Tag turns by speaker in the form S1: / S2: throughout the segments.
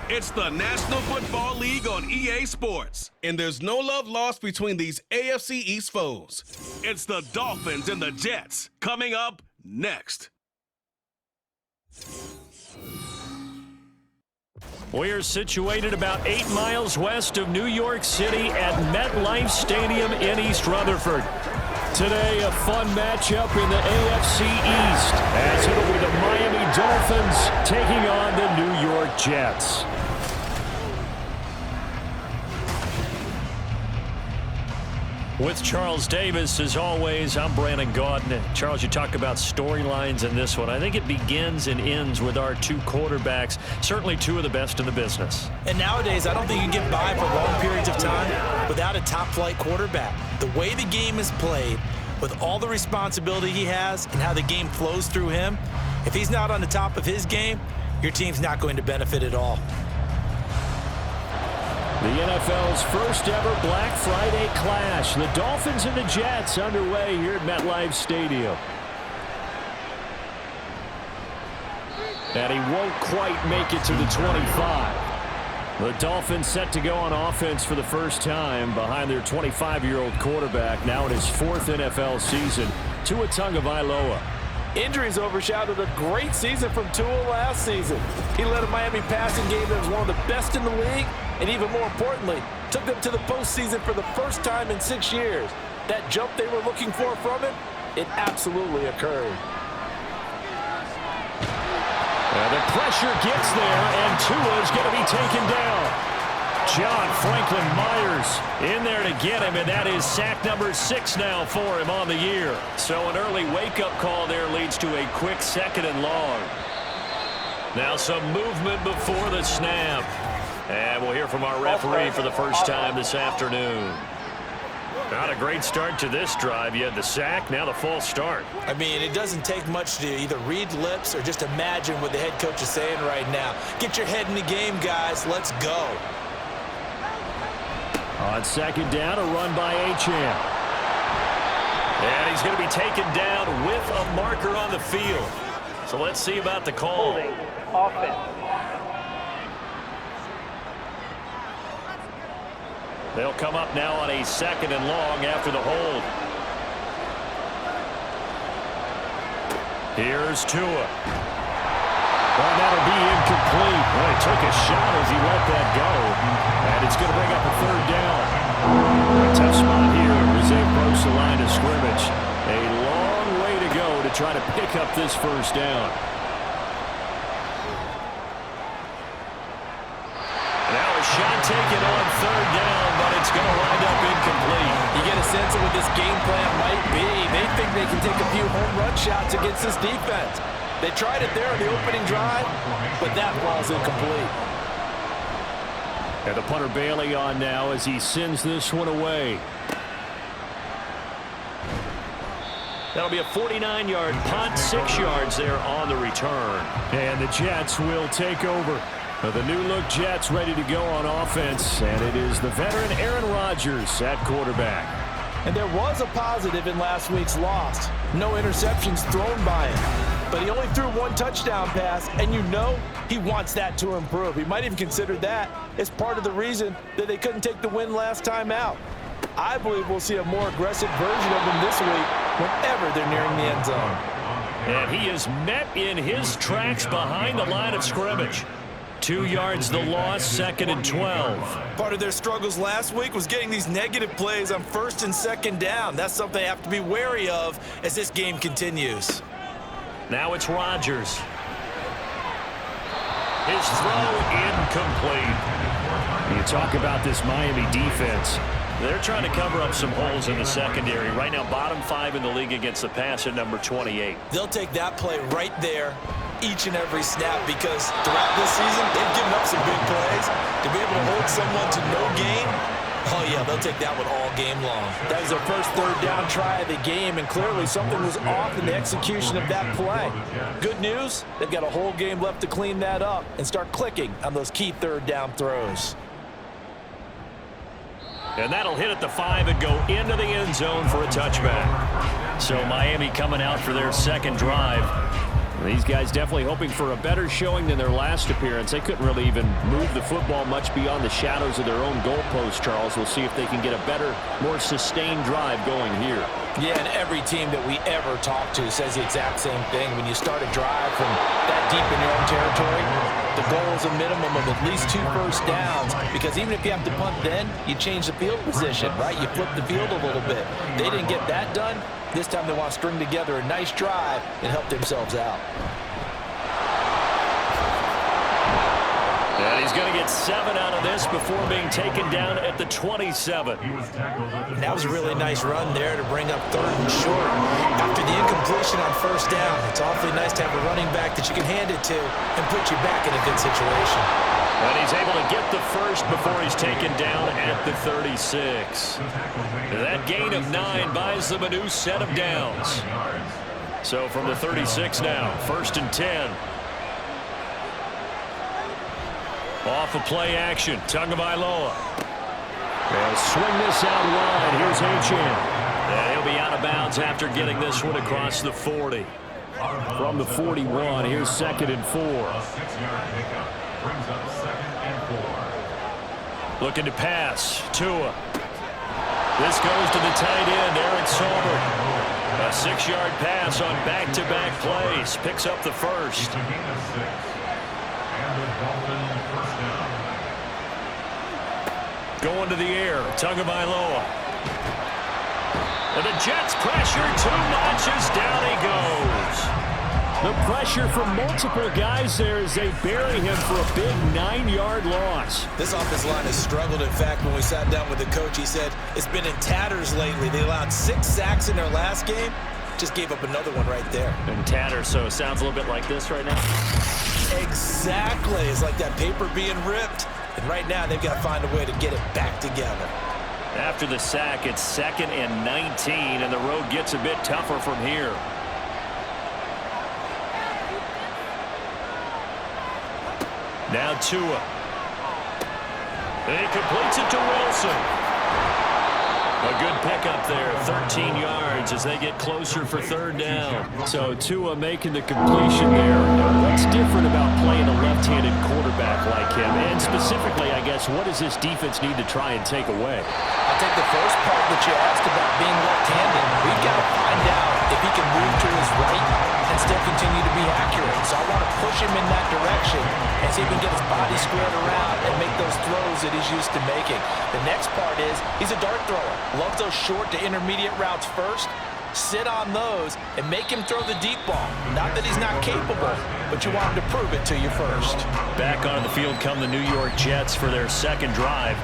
S1: It's the National Football League on EA Sports, and there's no love lost between these AFC East foes. It's the Dolphins and the Jets coming up next.
S2: We're situated about 8 miles west of New York City at MetLife Stadium in East Rutherford. Today, a fun matchup in the AFC East, as it'll be the Miami Dolphins taking on the New York Jets. With Charles Davis, as always, I'm Brandon Gaudin. Charles, you talk about storylines in this one. I think it begins and ends with our two quarterbacks, certainly two of the best in the business.
S3: And nowadays, I don't think you can get by for long periods of time without a top-flight quarterback. The way the game is played, with all the responsibility he has and how the game flows through him, if he's not on the top of his game, your team's not going to benefit at all.
S2: The NFL's first ever Black Friday clash. The Dolphins and the Jets underway here at MetLife Stadium. And he won't quite make it to the 25. The Dolphins set to go on offense for the first time behind their 25-year-old quarterback, now in his fourth NFL season, Tua Tagovailoa.
S4: Injuries overshadowed a great season from Tua last season. He led a Miami passing game that was one of the best in the league, and even more importantly, took them to the postseason for the first time in 6 years. That jump they were looking for from him, it absolutely occurred.
S2: And the pressure gets there, and Tua is going to be taken down. John Franklin Myers in there to get him, and that is sack number 6 now for him on the year. So an early wake-up call there leads to a quick second and long. Now some movement before the snap. And we'll hear from our referee for the first time this afternoon. Not a great start to this drive. You had the sack, now the false start.
S3: I mean, it doesn't take much to either read lips or just imagine what the head coach is saying right now. Get your head in the game, guys. Let's go.
S2: On second down, a run by Achane. And he's going to be taken down with a marker on the field. So let's see about the call.
S5: Holding offense.
S2: They'll come up now on a second and long after the hold. Here's Tua. Well, that'll be incomplete. Well, he took a shot as he let that go. And it's going to bring up a third down. A tough spot here as they approach the line of scrimmage. A long way to go to try to pick up this first down. Now a shot taken on third down, but it's going to wind up incomplete.
S3: You get a sense of what this game plan might be. They think they can take a few home run shots against this defense. They tried it there on the opening drive, but that ball's incomplete.
S2: And the punter Bailey on now as he sends this one away. That'll be a 49-yard punt, 6 yards there on the return. And the Jets will take over. The new-look Jets ready to go on offense, and it is the veteran Aaron Rodgers at quarterback.
S4: And there was a positive in last week's loss. No interceptions thrown by him. But he only threw one touchdown pass, and you know he wants that to improve. He might even consider that as part of the reason that they couldn't take the win last time out. I believe we'll see a more aggressive version of him this week whenever they're nearing the end zone.
S2: And he is met in his tracks behind the line of scrimmage. 2 yards the loss, second and 12.
S3: Part of their struggles last week was getting these negative plays on first and second down. That's something they have to be wary of as this game continues.
S2: Now it's Rodgers. His throw incomplete. You talk about this Miami defense. They're trying to cover up some holes in the secondary. Right now, bottom 5 in the league against the pass at number 28.
S3: They'll take that play right there each and every snap because throughout this season, they've given up some big plays. To be able to hold someone to no gain, oh yeah, they'll take that one all game long.
S4: That was their first third down try of the game, and clearly something was off in the execution of that play. Good news, they've got a whole game left to clean that up and start clicking on those key third down throws.
S2: And that'll hit at the 5 and go into the end zone for a touchback. So Miami coming out for their second drive. These guys definitely hoping for a better showing than their last appearance. They couldn't really even move the football much beyond the shadows of their own goalpost, Charles. We'll see if they can get a better, more sustained drive going here.
S4: Yeah, and every team that we ever talk to says the exact same thing. When you start a drive from that deep in your own territory, the goal is a minimum of at least 2 first downs, because even if you have to punt then, you change the field position, right? You flip the field a little bit. They didn't get that done. This time they want to string together a nice drive and help themselves out.
S2: And he's going to get 7 out of this before being taken down at the 27.
S3: That was a really nice run there to bring up 3rd and short. After the incompletion on first down, it's awfully nice to have a running back that you can hand it to and put you back in a good situation.
S2: And he's able to get the first before he's taken down at the 36. That gain of 9 buys them a new set of downs. So from the 36 now, 1st and 10. Off of play action, Tagovailoa. They'll swing this out wide. Here's Achane. And he'll be out of bounds after getting this one across the 40. From the 41, here's 2nd and 4. Looking to pass. Tua. This goes to the tight end, Eric Sauber. A 6-yard pass on back-to-back plays. Picks up the first. Going to the air, Tagovailoa. And the Jets pressure too much as down he goes. The pressure from multiple guys there as they bury him for a big 9-yard loss.
S3: This offensive line has struggled. In fact, when we sat down with the coach, he said it's been in tatters lately. They allowed 6 sacks in their last game. Just gave up another one right there.
S2: In tatters, so it sounds a little bit like this right now.
S3: Exactly. It's like that paper being ripped. And right now, they've got to find a way to get it back together.
S2: After the sack, it's 2nd and 19, and the road gets a bit tougher from here. Now Tua. And he completes it to Wilson. A good pickup there, 13 yards as they get closer for 3rd down. So Tua making the completion there. What's different about playing a left-handed quarterback like him? And specifically, I guess, what does this defense need to try and take away?
S4: I'll take the first part that you asked about being left-handed. We've got to find out if he can move to his right and still continue to be accurate. So I want to push him in that direction and see if he can get his body squared around and make those throws that he's used to making. The next part is he's a dart thrower. Loves those short to intermediate routes first. Sit on those and make him throw the deep ball. Not that he's not capable, but you want him to prove it to you first.
S2: Back on the field come the New York Jets for their 2nd drive.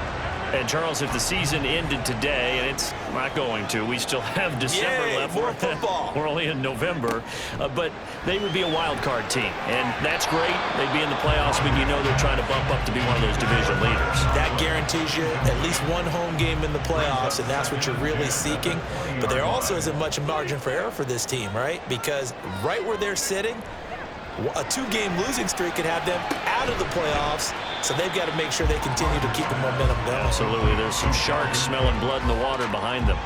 S2: And, Charles, if the season ended today, and it's not going to, we still have December left.
S3: More football.
S2: We're only in November. But they would be a wild card team. And that's great. They'd be in the playoffs, but you know they're trying to bump up to be one of those division leaders.
S3: That guarantees you at least one home game in the playoffs, and that's what you're really seeking. But there also isn't much margin for error for this team, right? Because right where they're sitting, a 2-game losing streak could have them out of the playoffs. So they've got to make sure they continue to keep the momentum going.
S2: Absolutely. There's some sharks smelling blood in the water behind them.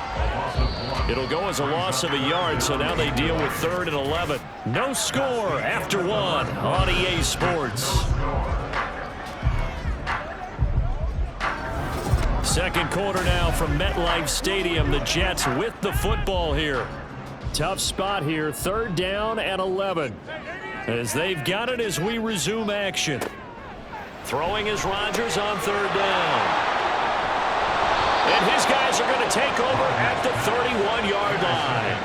S2: It'll go as a loss of a yard, so now they deal with 3rd and 11. No score after 1 on EA Sports. 2nd quarter now from MetLife Stadium. The Jets with the football here. Tough spot here. 3rd down and 11. As they've got it as we resume action. Throwing is Rodgers on 3rd down. And his guys are going to take over at the 31-yard line.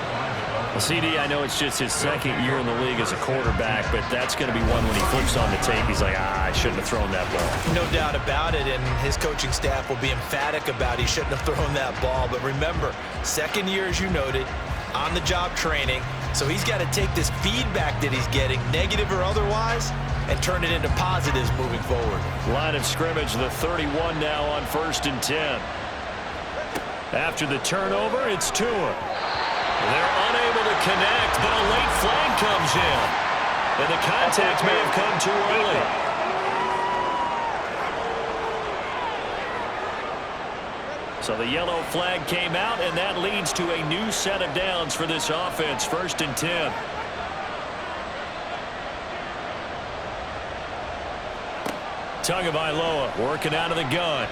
S2: Well, CD, I know it's just his 2nd year in the league as a quarterback, but that's going to be one when he flips on the tape. He's like, I shouldn't have thrown that ball.
S3: No doubt about it, and his coaching staff will be emphatic about he shouldn't have thrown that ball. But remember, 2nd year, as you noted, on-the-job training. So he's got to take this feedback that he's getting, negative or otherwise, and turn it into positives moving forward.
S2: Line of scrimmage, the 31 now on 1st and 10. After the turnover, it's Tua. They're unable to connect, but a late flag comes in. And the contact may have come too early. So the yellow flag came out, and that leads to a new set of downs for this offense. 1st and 10. Tagovailoa working out of the gun.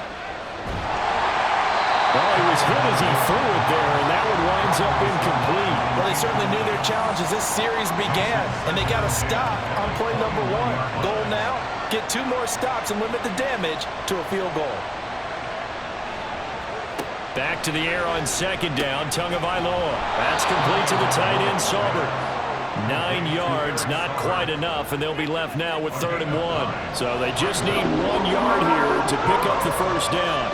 S2: Oh, he was hit as he threw it there, and that one winds up incomplete.
S4: Well, they certainly knew their challenge as this series began, and they got a stop on play number 1. Goal now, get 2 more stops and limit the damage to a field goal.
S2: Back to the air on second down, Tagovailoa. That's complete to the tight end, Sauber. 9 yards, not quite enough, and they'll be left now with 3rd and 1. So they just need 1 yard here to pick up the first down.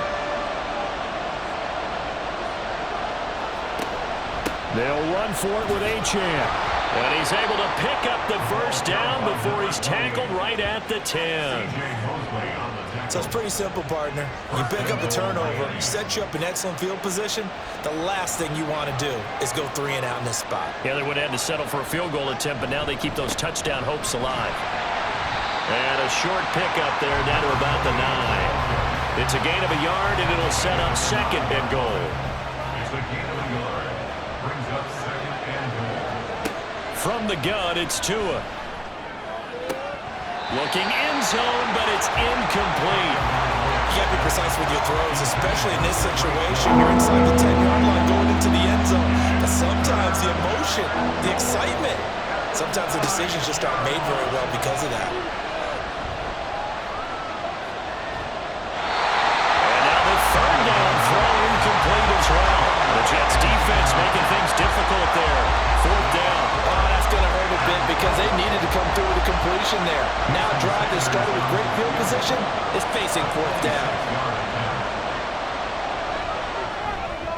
S2: They'll run for it with Achane. And he's able to pick up the first down before he's tackled right at the 10.
S3: So it's pretty simple, partner. You pick up a turnover, set you up in excellent field position. The last thing you want to do is go 3 and out in this spot.
S2: Yeah, they would have had to settle for a field goal attempt, but now they keep those touchdown hopes alive. And a short pickup there down to about the 9. It's a gain of a yard, and it'll set up 2nd and goal.
S5: It's a gain of a yard. Brings up 2nd and goal.
S2: From the gun, it's Tua. Looking end zone, but it's incomplete.
S3: You can't be precise with your throws, especially in this situation. You're inside the 10-yard line going into the end zone. But sometimes the emotion, the excitement, sometimes the decisions just aren't made very well because of that.
S2: And now the 3rd down throw incomplete as well. The Jets defense making things difficult there. 4th down.
S4: Oh, that's going to hurt a bit because they needed to come through with a completion there. Now drive that started with great field position is facing 4th down.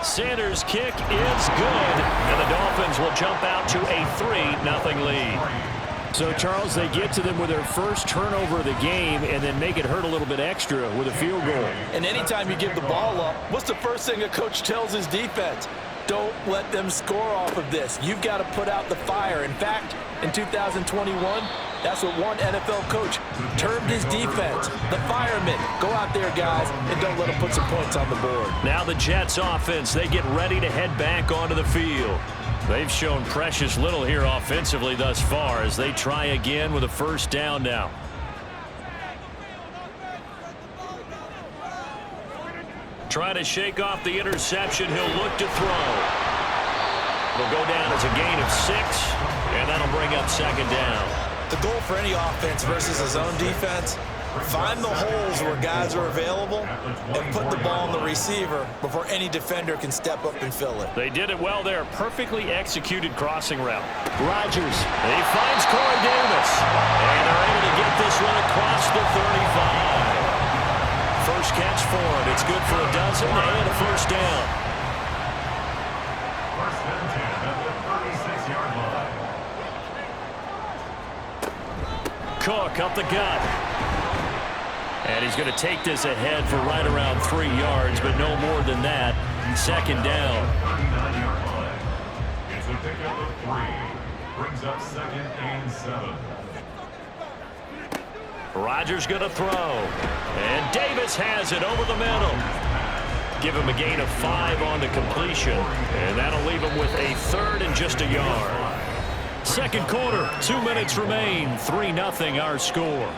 S2: Sanders' kick is good, and the Dolphins will jump out to a 3-0 lead. So, Charles, they get to them with their first turnover of the game and then make it hurt a little bit extra with a field goal.
S4: And anytime you give the ball up, what's the first thing a coach tells his defense? Don't let them score off of this. You've got to put out the fire. In fact, in 2021, that's what one NFL coach termed his defense, the firemen. Go out there, guys, and don't let them put some points on the board.
S2: Now the Jets offense, they get ready to head back onto the field. They've shown precious little here offensively thus far as they try again with a 1st down now. Trying to shake off the interception. He'll look to throw. Will go down as a gain of 6, and that'll bring up 2nd down.
S3: The goal for any offense versus his own defense, find the holes where guys are available and put the ball on the receiver before any defender can step up and fill it.
S2: They did it well there. Perfectly executed crossing route. Rodgers. He finds Corey Davis. And they're able to get this one across the 35. First catch for it. It's good for a dozen and a 1st down.
S5: 1st and 10 at the 36-yard line.
S2: Cook up the gut. And he's going to take this ahead for right around 3 yards, but no more than that. 2nd down.
S5: 39-yard line. It's a pickup of 3. Brings up 2nd and 7.
S2: Rodgers going to throw. And Davis has it over the middle. Give him a gain of 5 on the completion. And that'll leave him with a 3rd and just a yard. 2nd quarter, 2 minutes remain. 3-0 our score.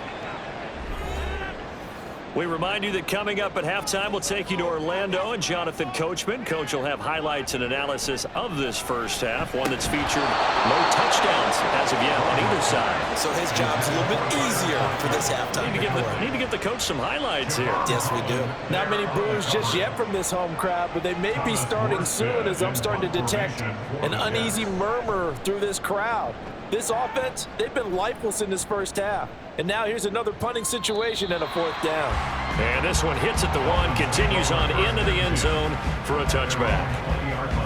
S2: We remind you that coming up at halftime, we'll take you to Orlando and Jonathan Coachman. Coach will have highlights and analysis of this first half, one that's featured no touchdowns as of yet on either side.
S3: So his job's a little bit easier for this halftime.
S2: Need to get the coach some highlights here.
S3: Yes, we do.
S4: Not many boos just yet from this home crowd, but they may be starting soon as I'm starting to detect an uneasy murmur through this crowd. This offense, they've been lifeless in this first half. And now here's another punting situation and a 4th down.
S2: And this one hits at the 1, continues on into the end zone for a touchback.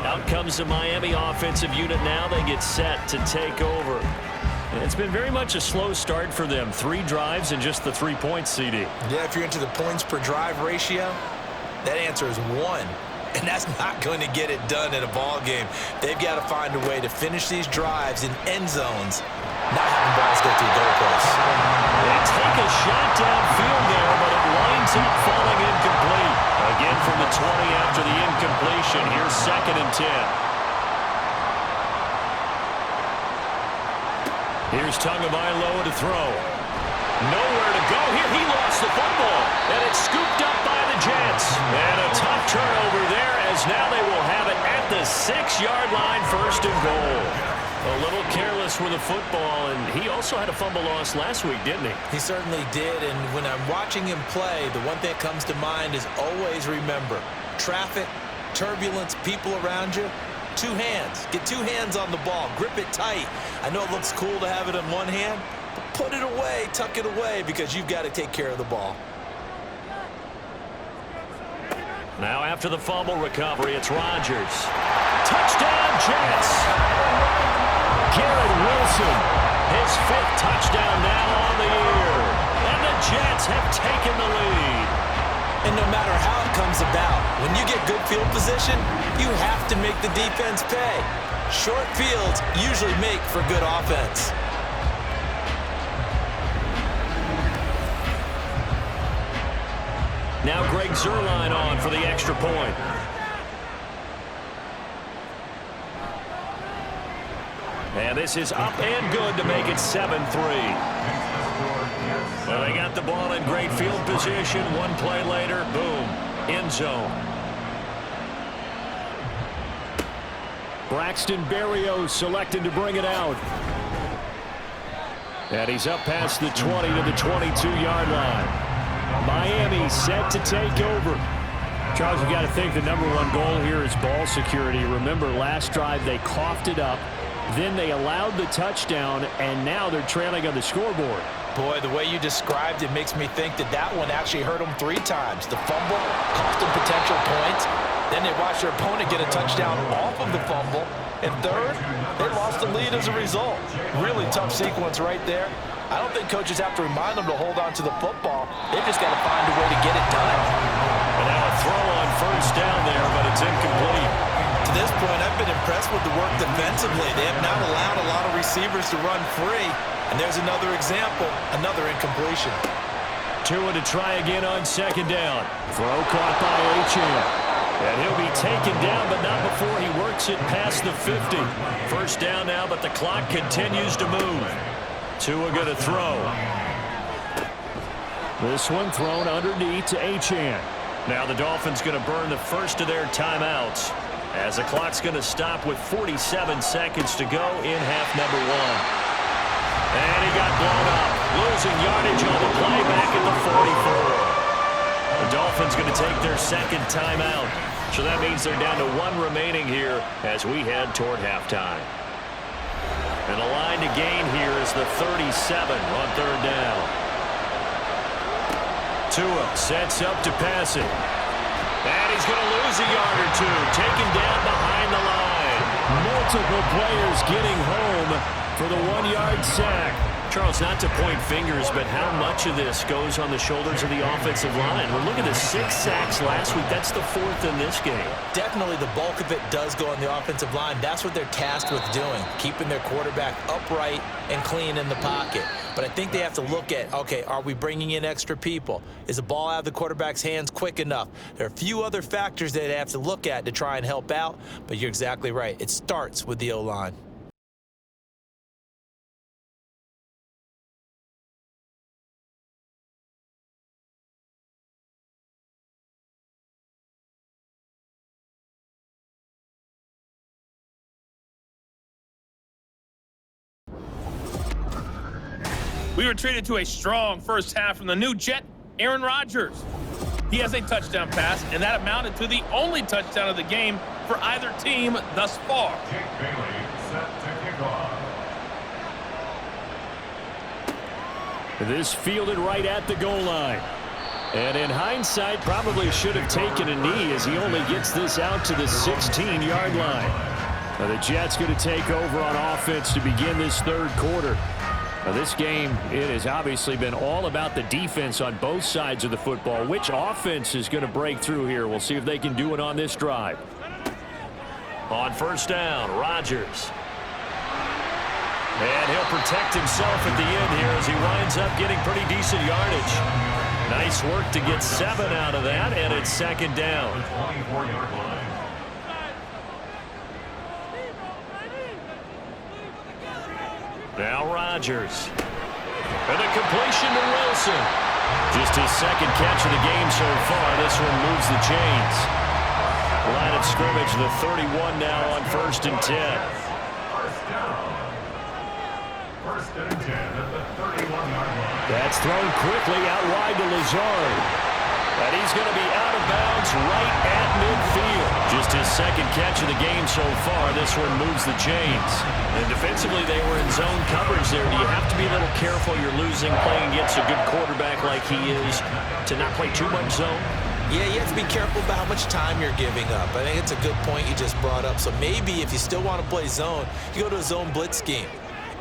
S2: Out comes the Miami offensive unit now. They get set to take over. And it's been very much a slow start for them. 3 drives and just the 3 points, CD.
S3: Yeah, if you're into the points per drive ratio, that answer is 1. And that's not going to get it done in a ball game. They've got to find a way to finish these drives in end zones, not having balls go through goalposts.
S2: They take a shot downfield there, but it winds up falling incomplete. Again from the 20 after the incompletion. Here's 2nd and 10. Here's Tagovailoa to throw. Nowhere to go here. He lost the football. And it's scooped up by the Jets. And a tough turnover there as now they will have it at the 6-yard line, 1st and goal. A little careless with the football, and he also had a fumble loss last week, didn't he?
S3: He certainly did, and when I'm watching him play, the one thing that comes to mind is always remember, traffic, turbulence, people around you, 2 hands. Get 2 hands on the ball. Grip it tight. I know it looks cool to have it in one hand, but put it away, tuck it away, because you've got to take care of the ball.
S2: Now after the fumble recovery, it's Rodgers. Touchdown, Jets! Garrett Wilson, his 5th touchdown now on the year. And the Jets have taken the lead.
S3: And no matter how it comes about, when you get good field position, you have to make the defense pay. Short fields usually make for good offense.
S2: Now Greg Zuerlein on for the extra point. And this is up and good to make it 7-3. Well, they got the ball in great field position. One play later, boom, end zone. Braxton Berrios selected to bring it out. And he's up past the 20 to the 22-yard line. Miami set to take over. Charles, you got to think the #1 goal here is ball security. Remember, last drive they coughed it up. Then they allowed the touchdown, and now they're trailing on the scoreboard.
S4: Boy, the way you described it makes me think that that one actually hurt them 3 times. The fumble cost them potential points. Then they watched their opponent get a touchdown off of the fumble. And third, they lost the lead as a result. Really tough sequence right there. I don't think coaches have to remind them to hold on to the football. They just got to find a way to get it done.
S2: And now a throw on 1st down there, but it's incomplete.
S3: To this point, I've been impressed with the work defensively. They have not allowed a lot of receivers to run free. And there's another example, another incompletion.
S2: Tua to try again on 2nd down. Throw caught by Achane. And he'll be taken down, but not before he works it past the 50. 1st down now, but the clock continues to move. Tua going to throw. This one thrown underneath to Achane. Now the Dolphins going to burn the first of their timeouts as the clock's going to stop with 47 seconds to go in half number 1. And he got blown up. Losing yardage on the play back at the 44. The Dolphins going to take their 2nd timeout. So that means they're down to 1 remaining here as we head toward halftime. And the line to gain here is the 37 on 3rd down. Tua sets up to pass it. And he's going to lose a yard or 2. Taken down behind the line. Multiple players getting home for the 1-yard sack. Charles, not to point fingers, but how much of this goes on the shoulders of the offensive line? Well, look at the 6 sacks last week. That's the 4th in this game.
S3: Definitely the bulk of it does go on the offensive line. That's what they're tasked with doing, keeping their quarterback upright and clean in the pocket. But I think they have to look at, okay, are we bringing in extra people? Is the ball out of the quarterback's hands quick enough? There are a few other factors that they have to look at to try and help out, but you're exactly right. It starts with the O-line.
S6: We were treated to a strong first half from the new Jet, Aaron Rodgers. He has a touchdown pass, and that amounted to the only touchdown of the game for either team thus far.
S5: Jake Bailey set to kick off.
S2: This fielded right at the goal line. And in hindsight, probably should have taken a knee as he only gets this out to the 16-yard line. Now the Jets going to take over on offense to begin this 3rd quarter. Now this game, it has obviously been all about the defense on both sides of the football. Which offense is going to break through here? We'll see if they can do it on this drive. On 1st down, Rodgers. And he'll protect himself at the end here as he winds up getting pretty decent yardage. Nice work to get 7 out of that, and it's 2nd down.
S5: 24-yard line.
S2: Now Rodgers. And a completion to Wilson. Just his second catch of the game so far. This one moves the chains. Line of scrimmage, the 31 now on 1st and 10.
S5: First and 10 at the 31-yard line.
S2: That's thrown quickly out wide to Lazard. And he's going to be out of bounds right at midfield. Just his second catch of the game so far. This one moves the chains. And defensively, they were in zone coverage there. Do you have to be a little careful you're losing playing against a good quarterback like he is to not play too much zone?
S3: Yeah, you have to be careful about how much time you're giving up. I think it's a good point you just brought up. So maybe if you still want to play zone, you go to a zone blitz scheme.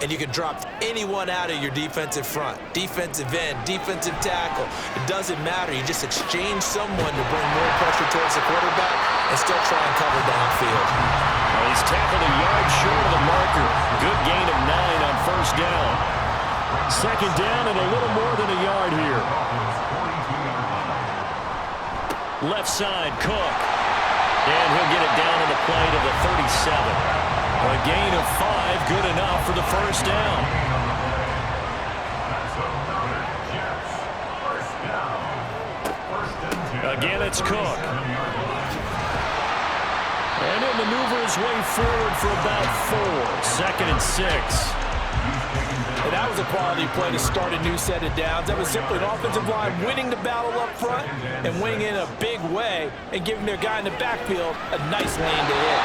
S3: And you can drop anyone out of your defensive front. Defensive end, defensive tackle. It doesn't matter. You just exchange someone to bring more pressure towards the quarterback and still try and cover downfield.
S2: Well, he's tackled a yard short of the marker. Good gain of 9 on 1st down. 2nd down and a little more than a yard here. Left side, Cook. And he'll get it down to the play to the 37. A gain of 5, good enough for the 1st down. Again, it's Cook. And he'll maneuver his way forward for about 4. 2nd and 6.
S4: And that was a quality play to start a new set of downs. That was simply an offensive line winning the battle up front and winning in a big way and giving their guy in the backfield a nice lane to hit.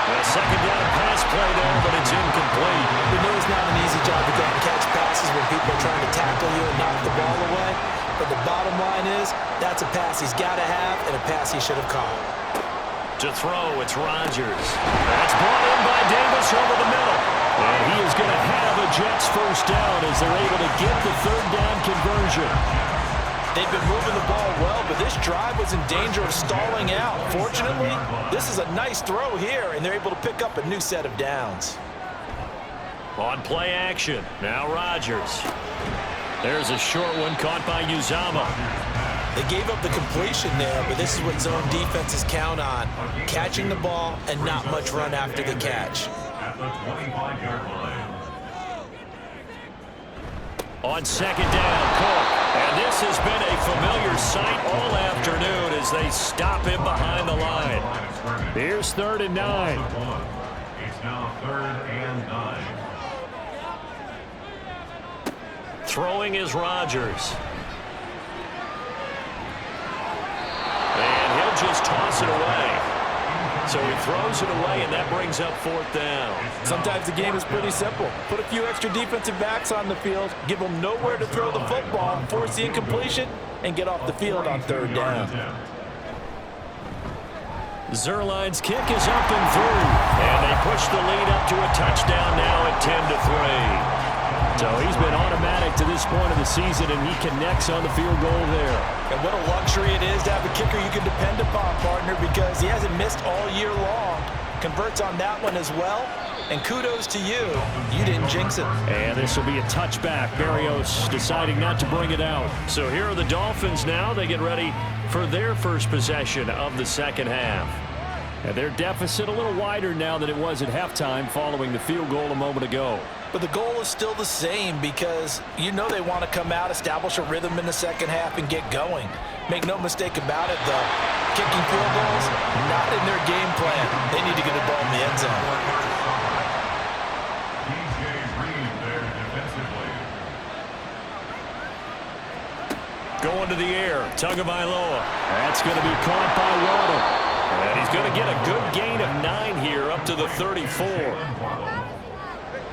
S2: A 2nd down pass play there, but it's incomplete.
S3: We know it's not an easy job to go and catch passes when people are trying to tackle you and knock the ball away. But the bottom line is, that's a pass he's got to have and a pass he should have caught.
S2: To throw, it's Rodgers. That's brought in by Davis over the middle. And he is going to have a Jets 1st down as they're able to get the 3rd down conversion.
S4: They've been moving the ball well, but this drive was in danger of stalling out. Fortunately, this is a nice throw here, and they're able to pick up a new set of downs.
S2: On play action, now Rodgers. There's a short one caught by Uzama.
S3: They gave up the completion there, but this is what zone defenses count on. Catching the ball and not much run after the catch.
S5: At the 25-yard line.
S2: On 2nd down, Cook. And this has been a familiar sight all afternoon as they stop him behind the line. Here's 3rd and 9.
S5: It's now 3rd and 9.
S2: Throwing is Rodgers. And he'll just toss it away. So he throws it away, and that brings up 4th down.
S4: Sometimes the game is pretty simple. Put a few extra defensive backs on the field, give them nowhere to throw the football, force the incompletion, and get off the field on 3rd down.
S2: Zerline's kick is up and through. And they push the lead up to a touchdown now at 10-3. So he's been automatic to this point of the season, and he connects on the field goal there.
S4: And what a luxury it is to have a kicker you can depend upon, partner, because he hasn't missed all year long. Converts on that one as well. And kudos to you. You didn't jinx it.
S2: And this will be a touchback. Berrios deciding not to bring it out. So here are the Dolphins now. They get ready for their first possession of the 2nd half. And their deficit a little wider now than it was at halftime following the field goal a moment ago.
S4: But the goal is still the same because you know they want to come out, establish a rhythm in the 2nd half, and get going. Make no mistake about it, though. Kicking field goals, not in their game plan. They need to get the ball in the end zone.
S2: Going to the air, Tagovailoa. That's going to be caught by Waddle. And he's going to get a good gain of 9 here up to the 34.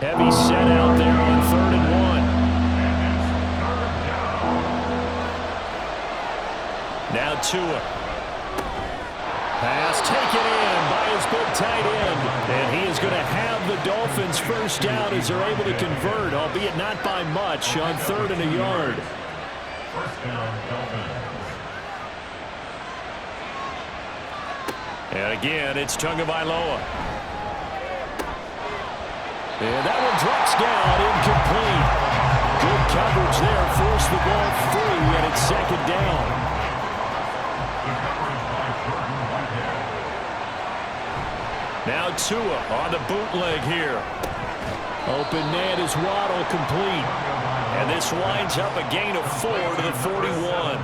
S2: Heavy set out there on 3rd and 1. Now Tua. Pass taken in by his big tight end. And he is going to have the Dolphins 1st down as they're able to convert, albeit not by much, on 3rd and a yard.
S5: 1st down, Dolphins.
S2: And again, it's Tagovailoa. And that one drops down, incomplete. Good coverage there, forced the ball free, and it's 2nd down. Now Tua on the bootleg here. Open man is Waddle, complete. And this winds up a gain of 4 to the 41.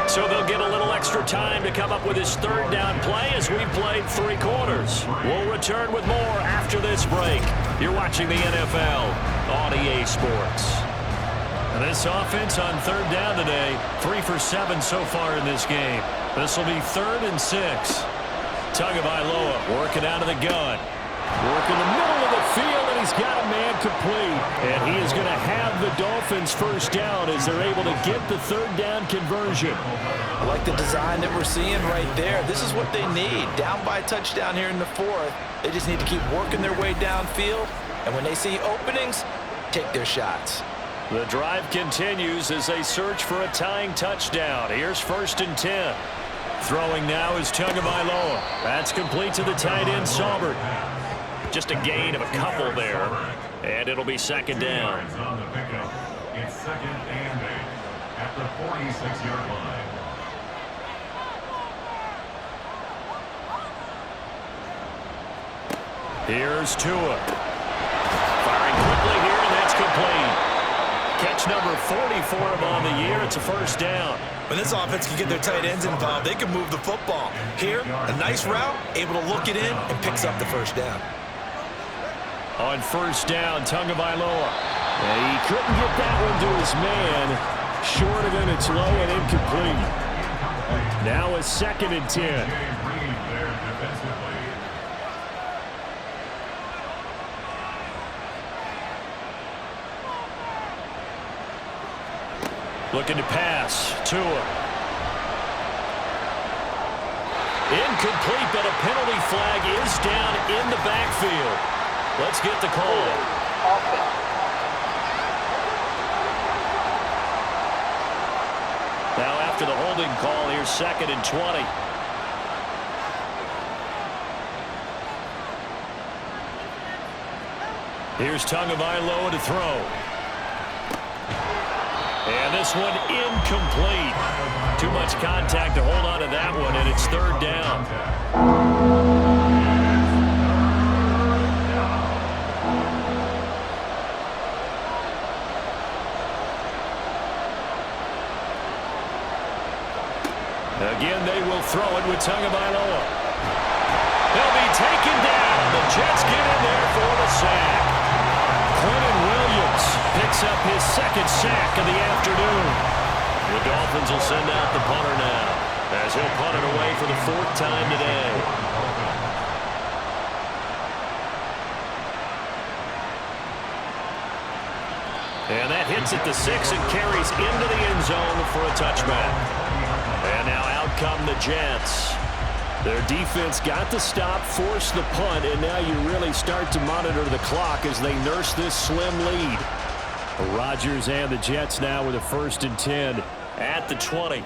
S2: So they'll get a little extra time to come up with his third down play as we played 3 quarters. We'll return with more after this break. You're watching the NFL on EA Sports. This offense on third down today, 3 for 7 so far in this game. This will be 3rd and 6. Tagovailoa working out of the gun. Working the middle of the field, and he's got a man complete. And he is going to have the Dolphins first down as they're able to get the third down conversion.
S4: I like the design that we're seeing right there. This is what they need. Down by a touchdown here in the 4th. They just need to keep working their way downfield. And when they see openings, take their shots.
S2: The drive continues as they search for a tying touchdown. Here's 1st and 10. Throwing now is Tagovailoa. That's complete to the tight end, Saubert. Just a gain of a couple there, and it'll be 2nd down.
S5: On the pickup. It's 2nd and 8 at the 46-yard line.
S2: Here's Tua. Firing quickly here, and that's complete. Catch number 40 for him on the year. It's a 1st down.
S3: When this offense can get their tight ends involved, they can move the football. Here, a nice route, able to look it in, and picks up the 1st down.
S2: On 1st down, Tagovailoa. He couldn't get that one to his man. Short of him, it's low and incomplete. Now a 2nd and 10. Looking to pass. Tua. Incomplete, but a penalty flag is down in the backfield. Let's get the call. Now after the holding call, here's 2nd and 20. Here's Tagovailoa to throw. And this one incomplete. Too much contact to hold on to that one, and it's 3rd down. Again, they will throw it with Tagovailoa. They'll be taken down. The Jets get in there for the sack. Quentin Williams picks up his 2nd sack of the afternoon. The Dolphins will send out the punter now as he'll punt it away for the 4th time today. And that hits at the 6 and carries into the end zone for a touchback. And now out come the Jets. Their defense got the stop, forced the punt, and now you really start to monitor the clock as they nurse this slim lead. Rodgers and the Jets now with a 1st and 10 at the 20.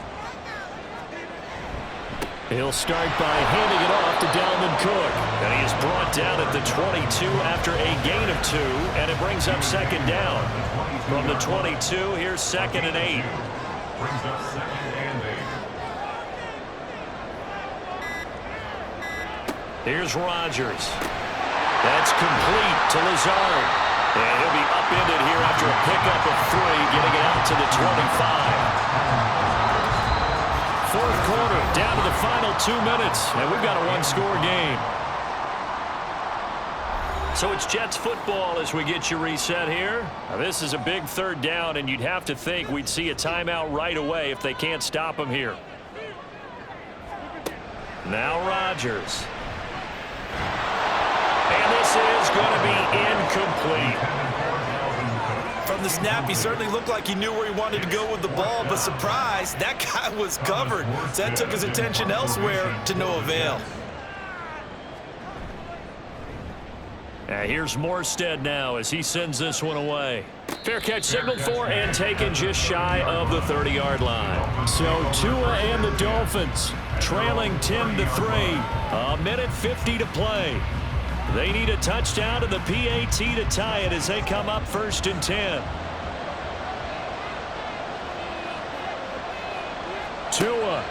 S2: He'll start by handing it off to Dalvin Cook. And he is brought down at the 22 after a gain of 2, and it brings up 2nd down. From the 22, here's 2nd and 8.
S5: Brings up 2nd and 8.
S2: Here's Rodgers. That's complete to Lazard. And he'll be upended here after a pickup of 3, getting it out to the 25. 4th quarter, down to the final 2 minutes, and we've got a 1-score game. So it's Jets football as we get you reset here. Now this is a big 3rd down, and you'd have to think we'd see a timeout right away if they can't stop him here. Now Rodgers. And this is going to be incomplete.
S3: From the snap, he certainly looked like he knew where he wanted to go with the ball, but surprise, that guy was covered. So that took his attention elsewhere to no avail.
S2: Here's Morstead now as he sends this one away. Fair catch signaled for and taken just shy of the 30-yard line. So Tua and the Dolphins trailing 10-3. A minute 50 to play. They need a touchdown to the PAT to tie it as they come up 1st and 10. Tua.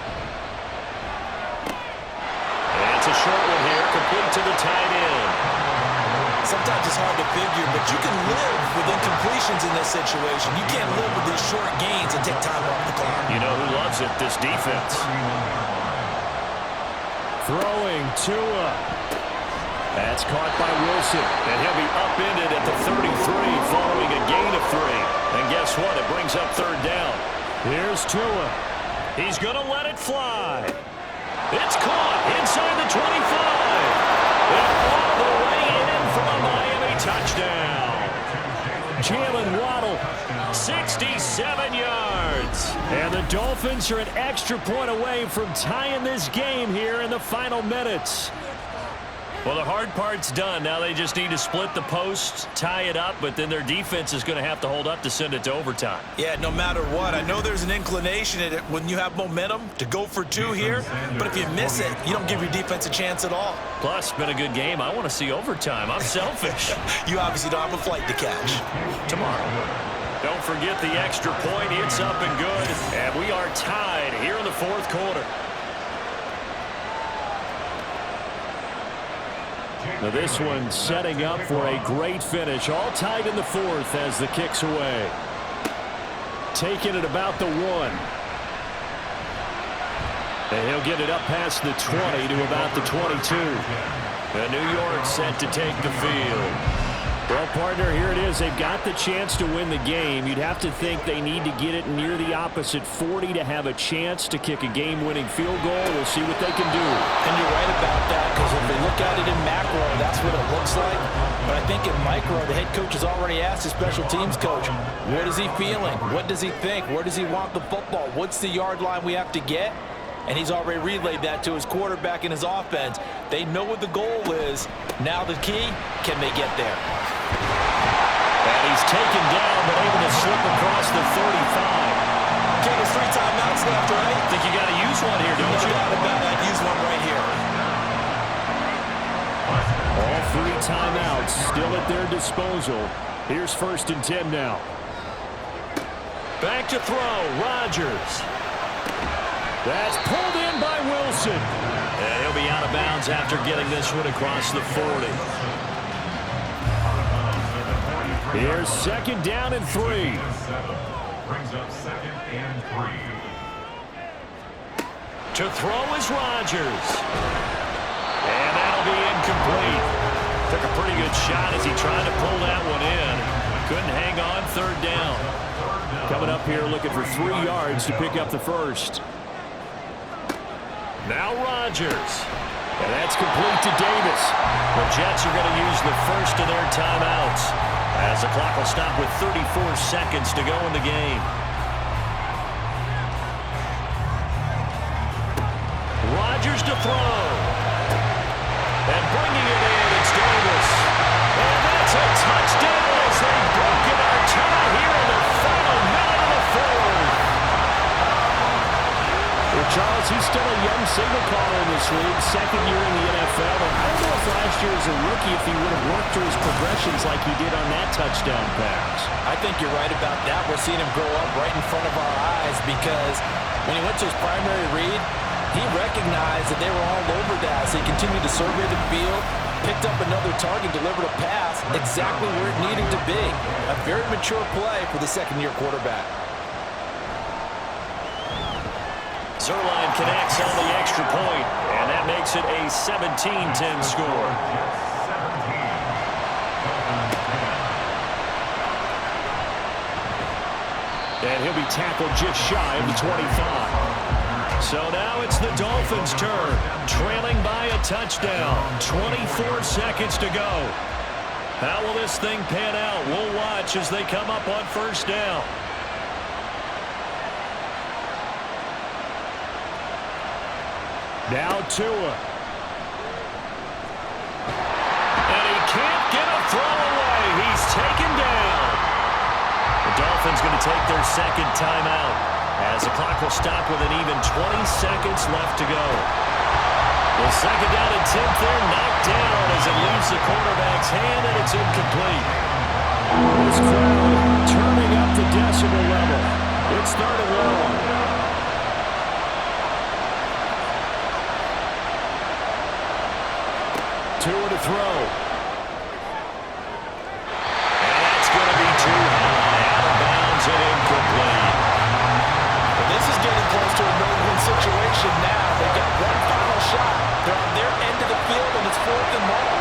S2: And it's a short one here, complete to the tight end.
S3: Some sometimes it's hard to figure, but you can live with incompletions in this situation. You can't live with these short gains and take time off the clock.
S2: You know who loves it? This defense. Throwing Tua. That's caught by Wilson, and he'll be upended at the 33 following a gain of 3. And guess what? It brings up third down. Here's Tua. He's going to let it fly. It's caught inside the 25. And all the way in for a Miami touchdown. Jalen Waddle, 67 yards. And the Dolphins are an extra point away from tying this game here in the final minutes. Well, the hard part's done. Now they just need to split the post, tie it up, but then their defense is going to have to hold up to send it to overtime.
S3: Yeah, no matter what. I know there's an inclination in it when you have momentum to go for 2 here, but if you miss it, you don't give your defense a chance at all.
S2: Plus, it's been a good game. I want to see overtime. I'm selfish.
S3: You obviously don't have a flight to catch.
S2: Tomorrow. Don't forget the extra point. It's up and good. And we are tied here in the fourth quarter. Now this one setting up for a great finish. All tied in the fourth as the kick's away. Taking it about the 1. And he'll get it up past the 20 to about the 22. And New York set to take the field. Well, partner, here it is. They've got the chance to win the game. You'd have to think they need to get it near the opposite 40 to have a chance to kick a game-winning field goal. We'll see what they can do.
S4: And you're right about that, because if they look at it in macro, that's what it looks like. But I think in micro, the head coach has already asked the special teams coach, what is he feeling? What does he think? Where does he want the football? What's the yard line we have to get? And he's already relayed that to his quarterback and his offense. They know what the goal is. Now the key, can they get there?
S2: And he's taken down, but able to slip across the 35.
S3: Okay, there's 3 timeouts left, right?
S2: I think you got to use one here, don't you?
S3: No doubt about it. I'd use one right here.
S2: All 3 timeouts still at their disposal. Here's 1st and 10 now. Back to throw, Rodgers. That's pulled in by Wilson. And he'll be out of bounds after getting this one across the 40. Here's 2nd down and 3.
S5: Brings up 2nd and 3.
S2: To throw is Rodgers. And that'll be incomplete. Took a pretty good shot as he tried to pull that one in. Couldn't hang on, 3rd down. Coming up here looking for 3 yards to pick up the first. Now Rodgers. And that's complete to Davis. The Jets are going to use the first of their timeouts, as the clock will stop with 34 seconds to go in the game. Rodgers to throw. And bringing it in, it's Davis. And that's a touchdown as they've broken our tie here in the final minute of the 4th. Well, Charles, he's still a young signal caller in this league, 2nd year in the NFL. And I don't know if last year as a rookie if he would have worked through his progressions like he did on that touchdown pass.
S4: I think you're right about that. We're seeing him grow up right in front of our eyes, because when he went to his primary read, he recognized that they were all over that. So he continued to survey the field, picked up another target, delivered a pass exactly where it needed to be. A very mature play for the 2nd-year quarterback.
S2: Zerline connects on the extra point, and that makes it a 17-10 score. And he'll be tackled just shy of the 25. So now it's the Dolphins' turn, trailing by a touchdown. 24 seconds to go. How will this thing pan out? We'll watch as they come up on 1st down. Now Tua. And he can't get a throw away. He's taken down. The Dolphins going to take their 2nd timeout, as the clock will stop with an even 20 seconds left to go. The 2nd down and 10th there, knocked down as it leaves the quarterback's hand, and it's incomplete. This crowd turning up the decibel level. It's 3rd and long. Tua to throw.
S4: They've got one final shot. They're on their end of the field, and it's 4th and long.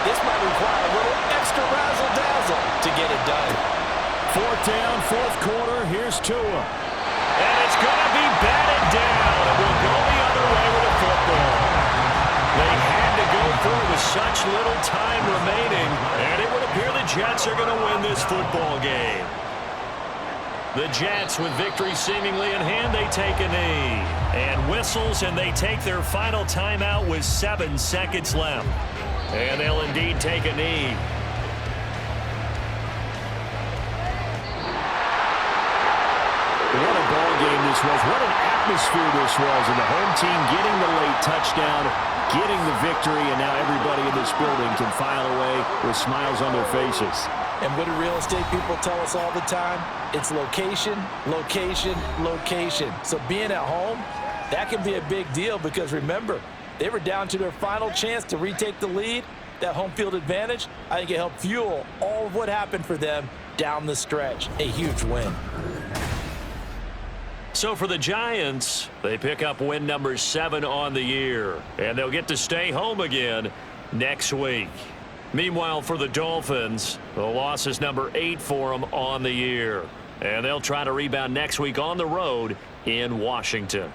S4: This might require a little extra razzle-dazzle to get it done.
S2: 4th down, 4th quarter. Here's Tua. And it's going to be batted down. And we'll go the other way with a football. They had to go through with such little time remaining, and it would appear the Jets are going to win this football game. The Jets, with victory seemingly in hand, they take a knee. And whistles, and they take their final timeout with 7 seconds left. And they'll indeed take a knee. What a ball game this was. What an atmosphere this was. And the home team getting the late touchdown, getting the victory, and now everybody in this building can file away with smiles on their faces.
S4: And what do real estate people tell us all the time? It's location, location, location. So being at home, that can be a big deal because remember, they were down to their final chance to retake the lead. That home field advantage, I think it helped fuel all of what happened for them down the stretch. A huge win.
S2: So for the Giants, they pick up win number 7 on the year, and they'll get to stay home again next week. Meanwhile, for the Dolphins, the loss is number 8 for them on the year, and they'll try to rebound next week on the road in Washington.